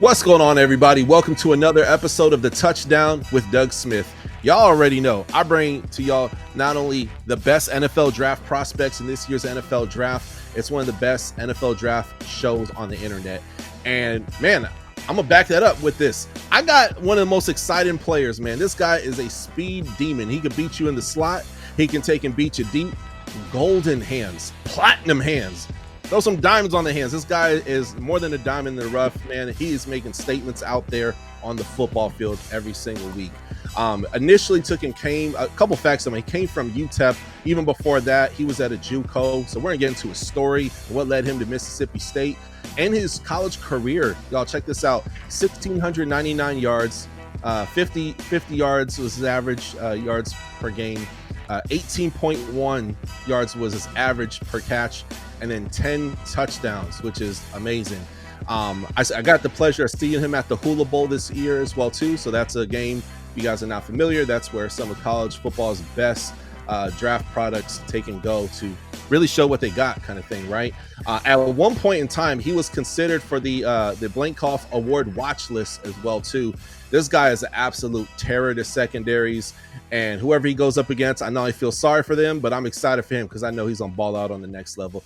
What's going on, everybody? Welcome to another episode of the Touchdown with Doug Smith. Y'all already know I bring to y'all not only the best NFL draft prospects in this year's NFL draft, it's one of the best NFL draft shows on the internet. And man, I'm gonna back that up with this. I got one of the most exciting players, man. This guy is a speed demon. He can beat you in the slot, he can take and beat you deep. Golden hands, platinum hands. Throw some diamonds on the hands. This guy is more than a diamond in the rough, man. He is making statements out there on the football field every single week. Initially came a couple facts on him. He came from UTEP. Even before that, he was at a JUCO. So we're gonna get into his story and what led him to Mississippi State and his college career. Y'all check this out: 1,699 yards, 50 yards was his average yards per game. 18.1 yards was his average per catch, and then 10 touchdowns, which is amazing. I got the pleasure of seeing him at the Hula Bowl this year as well too. So that's a game, if you guys are not familiar, that's where some of college football's best draft products take and go to really show what they got, kind of thing, right? At one point in time, he was considered for the Blankoff Award watch list as well too. This guy is an absolute terror to secondaries, and whoever he goes up against, I know I feel sorry for them, but I'm excited for him because I know he's on ball out on the next level.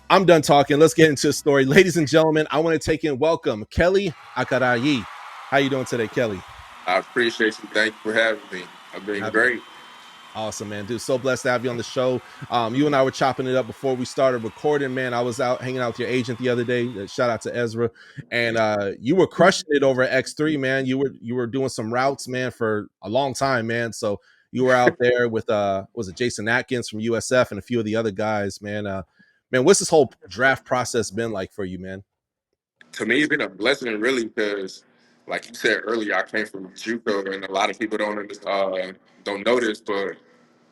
I'm done talking. Let's get into the story. Ladies and gentlemen, I want to take in welcome Kelly Akharaiyi. How you doing today, Kelly? I appreciate you. Thank you for having me. I've been great. Awesome, man. Dude, so blessed to have you on the show. You and I were chopping it up before we started recording, man. I was out hanging out with your agent the other day. Shout out to Ezra. And you were crushing it over at X3, man. You were doing some routes, man, for a long time, man. So you were out there with was it Jason Atkins from USF and a few of the other guys, man. Man, what's this whole draft process been like for you, man? To me, it's been a blessing, really, because, like you said earlier, I came from JUCO, and a lot of people don't notice, but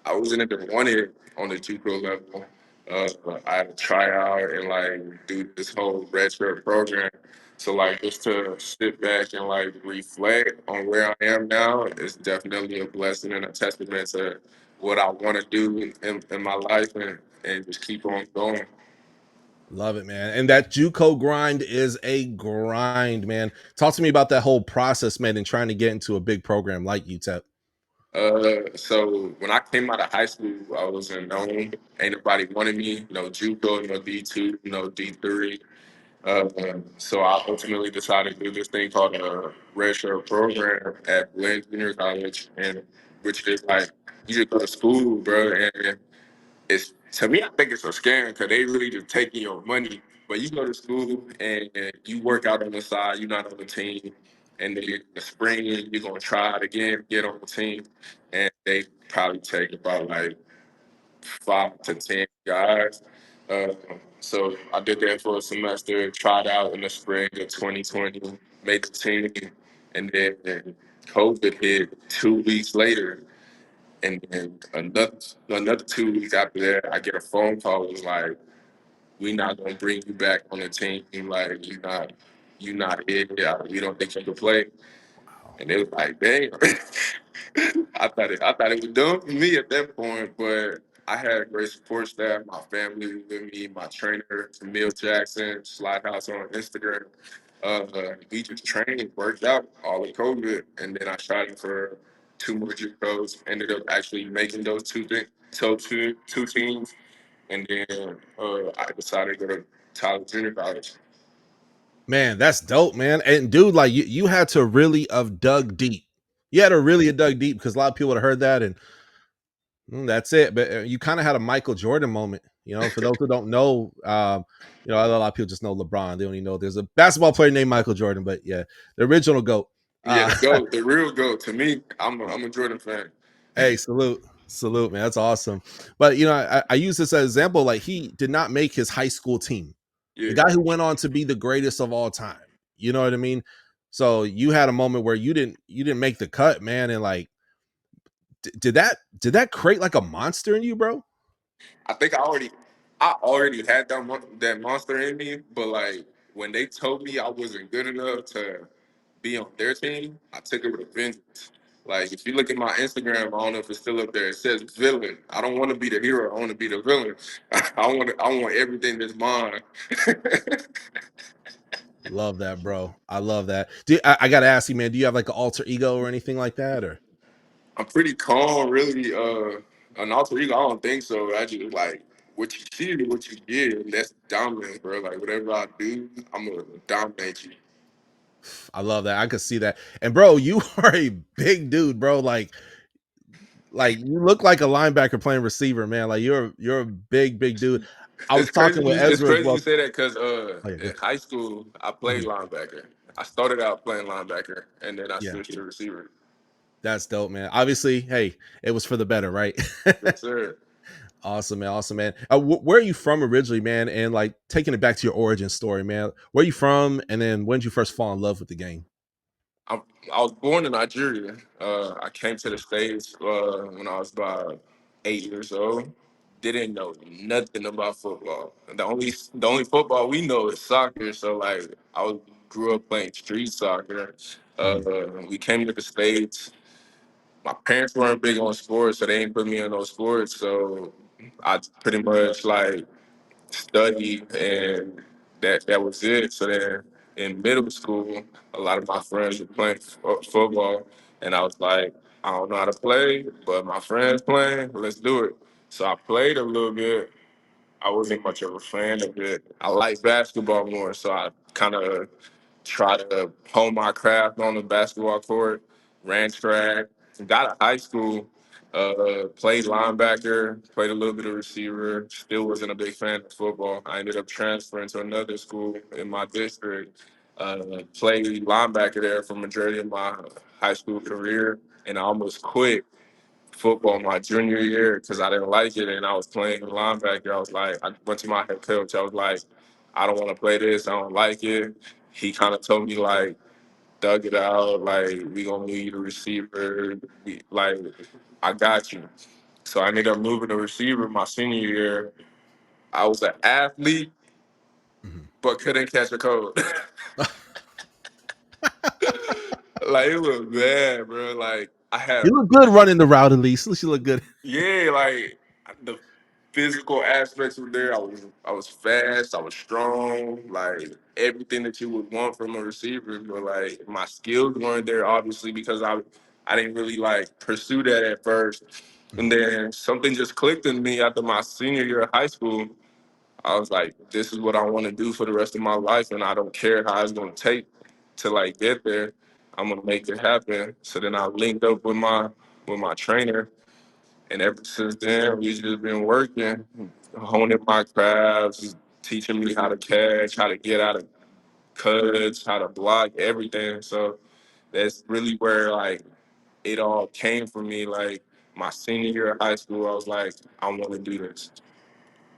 I wasn't even wanted on the JUCO level. I had to try out and do this whole redshirt program. So just to sit back and reflect on where I am now is definitely a blessing and a testament to what I want to do in my life and just keep on going. Love it, man. And that JUCO grind is a grind, man. Talk to me about that whole process, man, and trying to get into a big program like UTEP. So when I came out of high school, I wasn't known. Ain't nobody wanted me. No JUCO, no D2, no D3. So I ultimately decided to do this thing called a redshirt program at Glenn Junior College, and which is you just go to school, bro, and it's to me, I think it's a scam because they really just taking your money. But you go to school and you work out on the side, you're not on the team, and then in the spring you're gonna try it again, get on the team, and they probably take about 5 to 10 guys. Uh, so I did that for a semester, tried out in the spring of 2020, made the team, and then COVID hit 2 weeks later. And then another 2 weeks after that, I get a phone call. It was like, "We not gonna bring you back on the team. Like you not it. Yeah, we don't think you can play." Wow. And it was like, "Damn." I thought it was done for me at that point, but I had a great support staff. My family was with me. My trainer, Camille Jackson, Slidehouse on Instagram. We just trained, worked out all of COVID, and then I tried for two more JUCOs. Ended up actually making those two teams, and then I decided to go to Tyler Junior College. Man, that's dope, man. And dude, like you had to really have dug deep. You had to really have dug deep because a lot of people would have heard that and that's it. But you kind of had a Michael Jordan moment. You know, for those who don't know, a lot of people just know LeBron. They don't even know there's a basketball player named Michael Jordan. But yeah, the original GOAT. Yeah, Uh, the goat, the real goat. To me, I'm a Jordan fan. Hey, salute, man. That's awesome. But I use this as an example. Like he did not make his high school team. The Yeah. guy who went on to be the greatest of all time. You know what I mean? So you had a moment where you didn't make the cut, man. And like, did that create like a monster in you, bro? I think I already had that monster in me, but when they told me I wasn't good enough to be on their team, I took it with a vengeance. If you look at my Instagram, I don't know if it's still up there. It says villain. I don't want to be the hero. I want to be the villain. I want everything that's mine. Love that, bro. I love that. I gotta ask you, man, do you have like an alter ego or anything like that? Or I'm pretty calm, really. An alter ego, I don't think so. I just like what you see is what you get, and that's dominance, bro. Like whatever I do, I'm gonna dominate you. I love that. I could see that. And bro, you are a big dude, bro. Like you look like a linebacker playing receiver, man. Like you're a big dude. I was It's talking crazy. with It's Ezra as crazy you well. say that because Oh yeah, in good. high school I played Mhm. linebacker. I started out playing linebacker, and then I Yeah, switched to receiver. that's dope, man. Obviously, hey, it was for the better, right? Yes, sir. Awesome, man. Awesome, man. Where are you from originally, man? And like taking it back to your origin story, man. Where are you from? And then when did you first fall in love with the game? I, I was born in Nigeria. I came to the States when I was about 8 years old. Didn't know nothing about football. The only football we know is soccer. So like grew up playing street soccer. Uh, Mhm. we came to the States. My parents weren't big on sports, so they ain't put me in those sports. So I pretty much like studied, and that was it. So then in middle school, a lot of my friends were playing football, and I was like, I don't know how to play, but my friends playing, let's do it. So I played a little bit. I wasn't much of a fan of it. I like basketball more, so I kind of try to hone my craft on the basketball court, ran track, got to high school, played linebacker, played a little bit of receiver, still wasn't a big fan of football. I ended up transferring to another school in my district, played linebacker there for majority of my high school career, and I almost quit football my junior year because I didn't like it and I was playing linebacker. I was like, I went to my head coach. I was like, I don't want to play this. I don't like it. He kind of told me like, dug it out. Like we gonna need a receiver. Like I got you. So I ended up moving to receiver my senior year. I was an athlete, Mhm. but couldn't catch a cold. Like it was bad, bro. Like I You had look good running the route, at least. At least you look good. yeah, like the physical aspects were there. I was fast, I was strong, like everything that you would want from a receiver. But like my skills weren't there, obviously, because I didn't really like pursue that at first. And Mhm. then something just clicked in me after my senior year of high school. I was like, this is what I want to do for the rest of my life, and I don't care how it's gonna take to like get there. I'm gonna make it happen. So then I linked up with my trainer, and ever since then, we've just been working, honing my crafts, teaching me how to catch, how to get out of cuts, how to block, everything. So that's really where like it all came from me. Like my senior year of high school, I was like, I want to do this.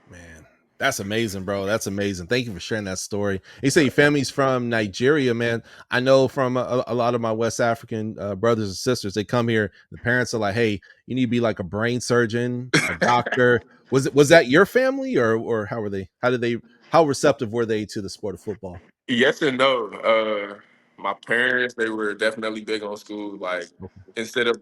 Man, that's amazing, bro. That's amazing. Thank you for sharing that story. You say your family's from Nigeria, man. I know from a lot of my West African brothers and sisters, they come here. The parents are like, "Hey, you need to be like a brain surgeon, a doctor." Was that your family, or how were they? How receptive were they to the sport of football? Yes and no. My parents, they were definitely big on school. Like Okay. instead of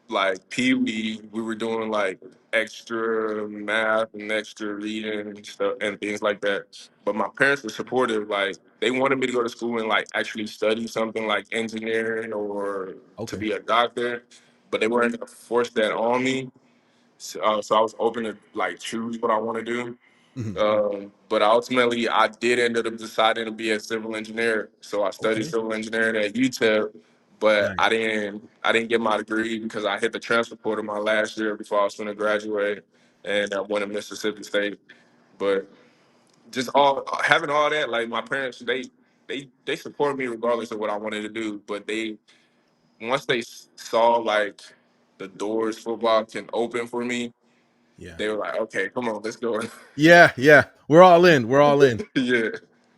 like Pee Wee, we were doing like extra math and extra reading and stuff and things like that. But my parents were supportive. Like they wanted me to go to school and like actually study something like engineering or to Okay. be a doctor, but they weren't gonna force that on me. So I was open to like choose what I want to do. Mhm. But ultimately, I did end up deciding to be a civil engineer. So I studied Okay. civil engineering at UTEP, but Nice. I didn't get my degree because I hit the transfer portal my last year before I was going to graduate, and I went to Mississippi State. But just all having all that, like my parents, they supported me regardless of what I wanted to do. But they once they saw like the doors football can open for me, Yeah. they were like, okay, come on, let's go. Yeah. Yeah. We're all in. We're all in. Yeah.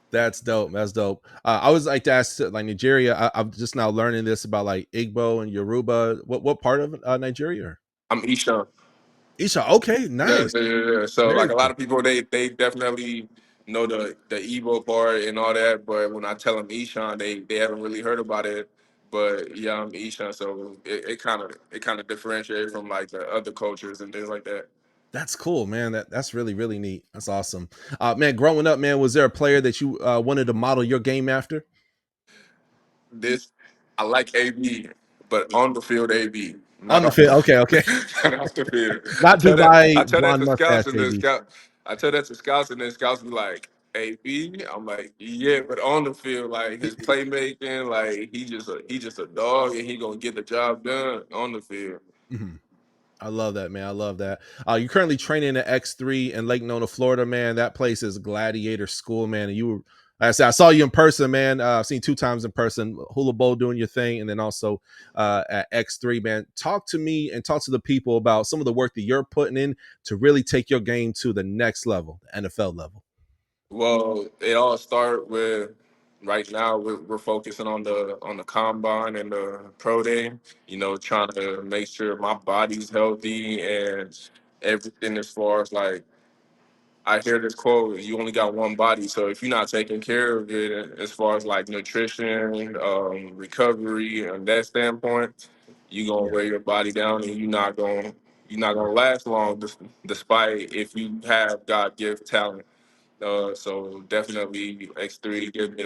That's dope. That's dope. I always like to ask, like Nigeria. I'm just now learning this about like Igbo and Yoruba. What part of Nigeria? I'm Ishan. Isha. Okay, Yeah, nice. yeah, yeah. So like Very a lot cool. of people, they definitely know the Igbo part and all that, but when I tell them Ishan, they haven't really heard about it. But yeah, I'm Ishan, so it kind of differentiates from like the other cultures and things like that. That's cool, man. That's really really neat. That's awesome. Man, growing up, man, was there a player that you wanted to model your game after? This I like AB, but on the field AB, On not the off field. Okay, okay. not off the field. Not Dubai I tell that blonde to scouts mustache, and then AB. scout I tell that to scouts and then scouts be like, AB? I'm like, yeah, but on the field, like his playmaking, like he just a dog and he gonna get the job done on the field. Mhm. I love that, man. I love that. You're currently training at X3 in Lake Nona, Florida, man. That place is gladiator school, man. And you were, like I said, I saw you in person, man. I've seen 2 times in person, Hula Bowl doing your thing, and then also at X3, man. Talk to me and talk to the people about some of the work that you're putting in to really take your game to the next level, the NFL level. Well, it all start with right now we're focusing on the combine and the pro day. You know, trying to make sure my body's healthy and everything as far as like I hear this quote: "You only got one body, so if you're not taking care of it, as far as like nutrition, recovery, and that standpoint, you gonna Yeah. wear your body down, and you're not gonna last long, despite if you have God gift talent." So definitely X3 give me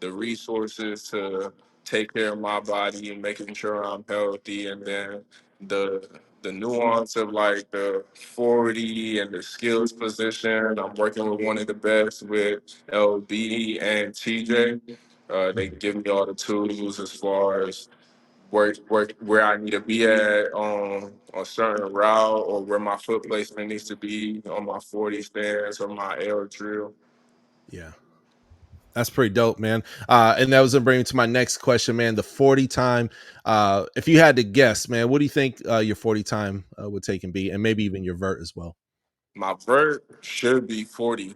the resources to take care of my body and making sure I'm healthy, and then the the nuance of like the 40 and the skills position. I'm working with one of the best with LB and TJ. They Mhm. give me all the tools as far as work where I need to be at on a certain route or where my foot placement needs to be on my 40 stance or my L drill. Yeah. That's pretty dope, man. And that was gonna bring me to my next question, man. The 40 time. If you had to guess, man, what do you think your 40 time would take and be, and maybe even your vert as well? My vert should be 40.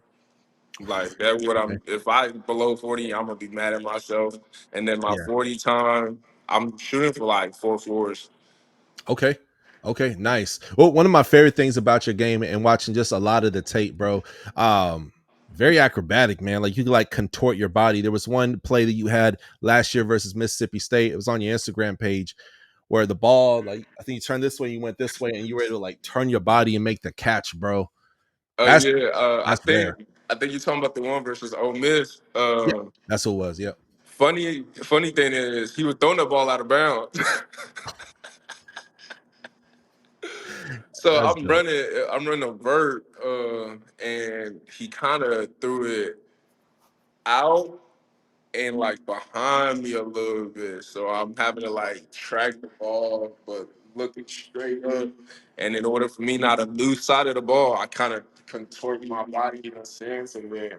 Like that's what Okay. I'm if I below 40, I'm gonna be mad at myself. And then my Yeah. 40 time, I'm shooting for like 4 fours. Okay. Okay. Nice. Well, one of my favorite things about your game and watching just a lot of the tape, bro. Um, very acrobatic, man. Like you could like contort your body. There was one play that you had last year versus Mississippi State. It was on your Instagram page where the ball, like I think you turned this way, you went this way, and you were able to like turn your body and make the catch, bro. That's Yeah, I that's rare. think you're talking about the one versus Ole Miss. Yeah, that's what it was. Yep. Funny thing is he was throwing the ball out of bounds. So That's I'm dope. running, I'm running a vert, and he kind of threw it out and like behind me a little bit. So I'm having to like track the ball, but looking straight up. And in order for me not to lose sight of the ball, I kind of contort my body in a sense, and then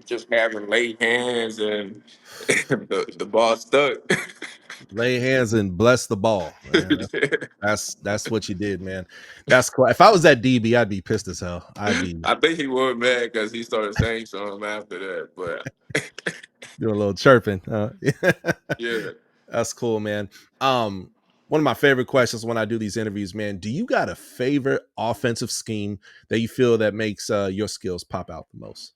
just having laid hands and the ball stuck. Lay hands and bless the ball, man. That's what you did, man. That's cool. If I was that DB, I'd be pissed as hell. I'd be I think he was mad because he started saying something after that. But doing a little chirping. yeah, That's cool, man. Um, one of my favorite questions when I do these interviews, man. Do you got a favorite offensive scheme that you feel that makes your skills pop out the most?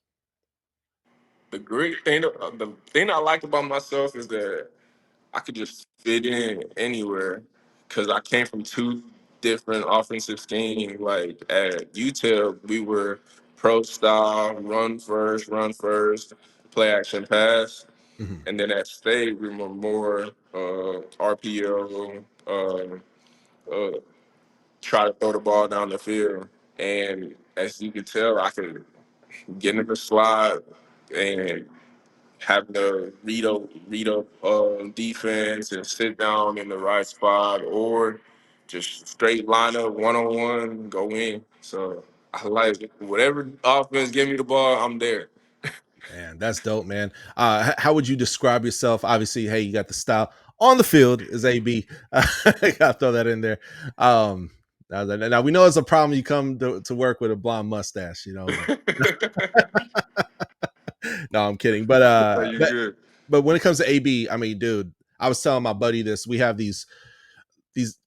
the thing I like about myself is that I could just fit in anywhere because I came from two different offensive schemes. Like at UTEP, we were pro style, run first, play action pass, Mhm. and then at state we were more RPO, uh, try to throw the ball down the field. And as you can tell, I could get in the slot and having to read up defense and sit down in the right spot or just straight line up one on one, go in. So I like whatever offense give me the ball, I'm there. Man, that's dope, man. How would you describe yourself? Obviously, hey, you got the style on the field is AB. I gotta throw that in there. Now we know it's a problem. You come to work with a blonde mustache, but no, I'm kidding. But So you good. when it comes to AB, I mean, dude, I was telling my buddy this. We have these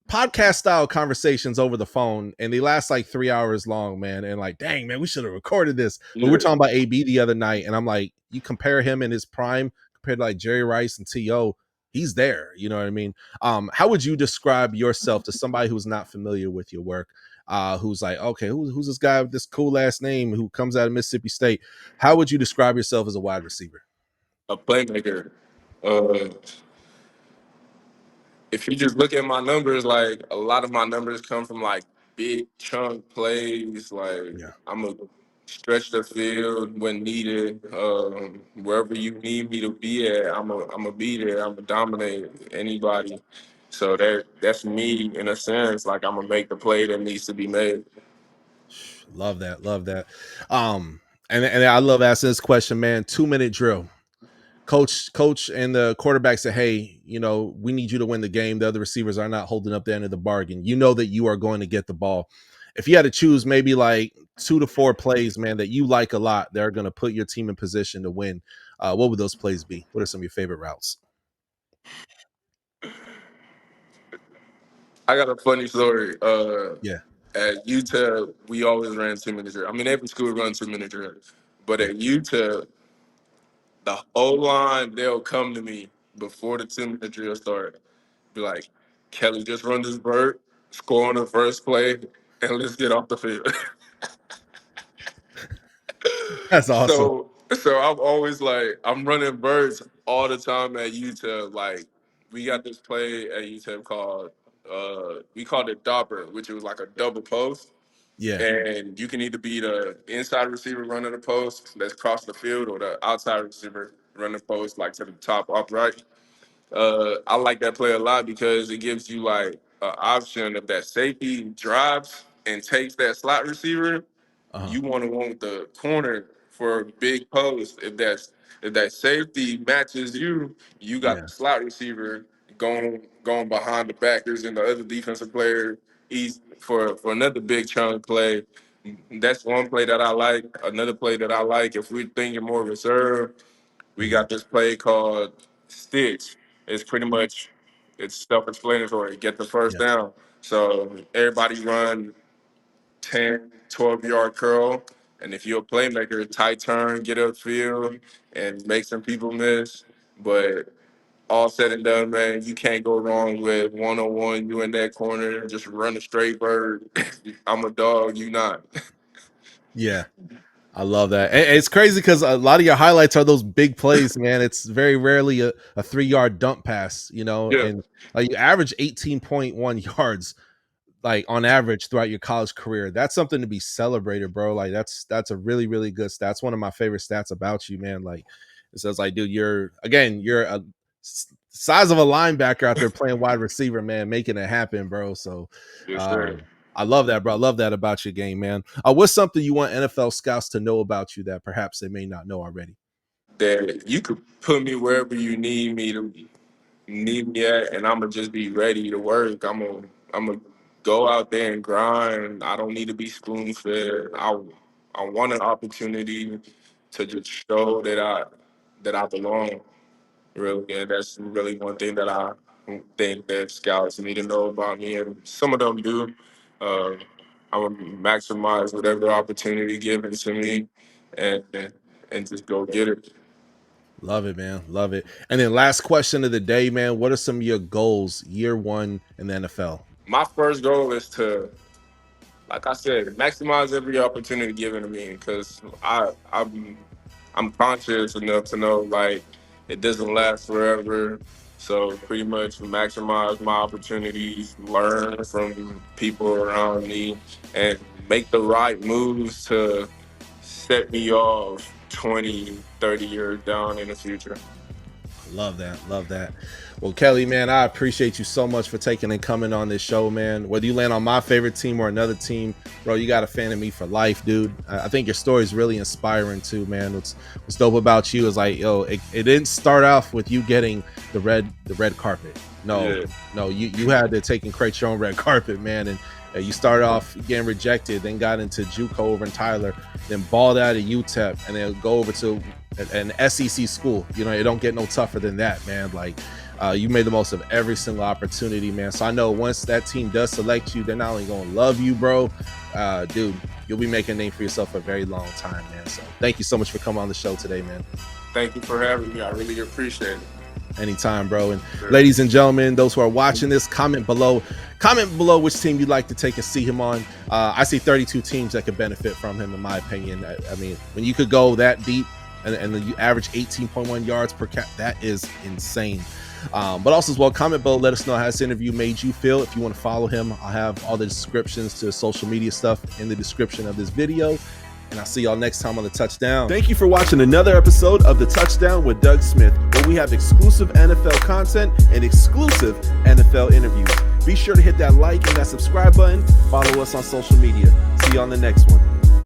podcast style conversations over the phone and they last like 3 hours long, man. And like, dang, man, we should have recorded this. But we were Yeah. talking about AB the other night, and I'm like, you compare him in his prime compared to like Jerry Rice and T.O., he's there. You know what I mean? How would you describe yourself to somebody who's not familiar with your work? who's like, okay, who's this guy with this cool last name who comes out of Mississippi State? How would you describe yourself as a wide receiver? A playmaker. Uh, if you just look at my numbers, like a lot of my numbers come from like big chunk plays. Like Yeah. I'm a stretch the field when needed. Wherever you need me to be at, I'm a be there. I'm a dominate anybody. So that's me in a sense. Like I'm gonna make the play that needs to be made. Love that. Love that. Um, and I love asking this question, man. 2 minute drill. Coach and the quarterback say, hey, we need you to win the game. The other receivers are not holding up the end of the bargain. You know that you are going to get the ball. If you had to choose maybe like 2 to 4 plays, man, that you like a lot, they're going to put your team in position to win. What would those plays be? What are some of your favorite routes? I got a funny story. Yeah. At UTEP, we always ran 2 minute drill. I mean, every school runs 2 minute drill, but Yeah. at UTEP, the whole line they'll come to me before the 2 minute drill start, be like, "Kelly, just run this vert, score on the first play, and let's get off the field." That's awesome. So I'm always like, I'm running birds all the time at UTEP. Like, we got this play at UTEP called, we called it Dopper, which was like a double post. Yeah. And you can either be the inside receiver running the post that's across the field or the outside receiver running the post like to the top upright. I like that play a lot because it gives you like an option if that safety drives and takes that slot receiver, Uh-huh. you want the corner for a big post. If that safety matches you, you got Yeah. the slot receiver going behind the backers and the other defensive player. He's for another big chunk play. That's one play that I like. Another play that I like, if we're thinking more reserve, we Mhm. got this play called Stitch. It's pretty much it's self-explanatory. Get the first Yeah. down. So everybody run 10, 12 yard curl. And if you're a playmaker, tight turn, get upfield, and make some people miss. But all said and done, man, you can't go wrong with 1-on-1. You in that corner, just run a straight bird. I'm a dog, you not. Yeah. I love that. It's crazy because a lot of your highlights are those big plays, man. It's very rarely a 3 yard dump pass, Yeah, and you average 18.1 yards like on average throughout your college career. That's something to be celebrated, bro. Like that's a really, really good stat. That's one of my favorite stats about you, man. Like it says like, dude, you're a size of a linebacker out there playing wide receiver, man, making it happen, bro. So yes, sir. um I love that, bro. I love that about your game, man. What's something you want NFL scouts to know about you that perhaps they may not know already? That you could put me wherever you need me at, and I'm gonna just be ready to work. I'm gonna go out there and grind. I don't need to be spoon fed. I want an opportunity to just show that I belong. Really, and that's really one thing that I think that scouts need to know about me, and some of them do. Uh, I'm gonna maximize whatever opportunity given to me, and and just go get it. Love it, man. Love it. And then last question of the day, man. What are some of your goals year one in the NFL? My first goal is to, like I said, maximize every opportunity given to me because I'm conscious enough to know like it doesn't last forever. So pretty much maximize my opportunities, learn from people around me, and make the right moves to set me off 20, 30 years down in the future. Love that. Love that. Well, Kelly, man, I appreciate you so much for taking and coming on this show, man. Whether you land on my favorite team or another team, bro, you got a fan of me for life, dude. I think your story is really inspiring too, man. What's dope about you is like, yo, it didn't start off with you getting the red carpet. No, Yeah, no, you had to take and create your own red carpet, man. And you started off getting rejected, then got into JUCO over in Tyler, then balled out at UTEP, and then go over to an SEC school. It don't get no tougher than that, man. Like you made the most of every single opportunity, man. So I know once that team does select you, they're not only gonna love you, bro, dude, you'll be making a name for yourself for a very long time, man. So thank you so much for coming on the show today, man. thank you for having me. I really appreciate it. Anytime, bro. And ladies and gentlemen, those who are watching this, comment below which team you'd like to take and see him on. I see 32 teams that could benefit from him, in my opinion. I mean, when you could go that deep and you average 18.1 yards per cap, that is insane. But also as well, comment below, let us know how this interview made you feel. If you want to follow him, I'll have all the descriptions to social media stuff in the description of this video. And I'll see y'all next time on the Touchdown. Thank you for watching another episode of the Touchdown with Doug Smith, where we have exclusive NFL content and exclusive NFL interviews. Be sure to hit that like and that subscribe button. Follow us on social media. See you on the next one.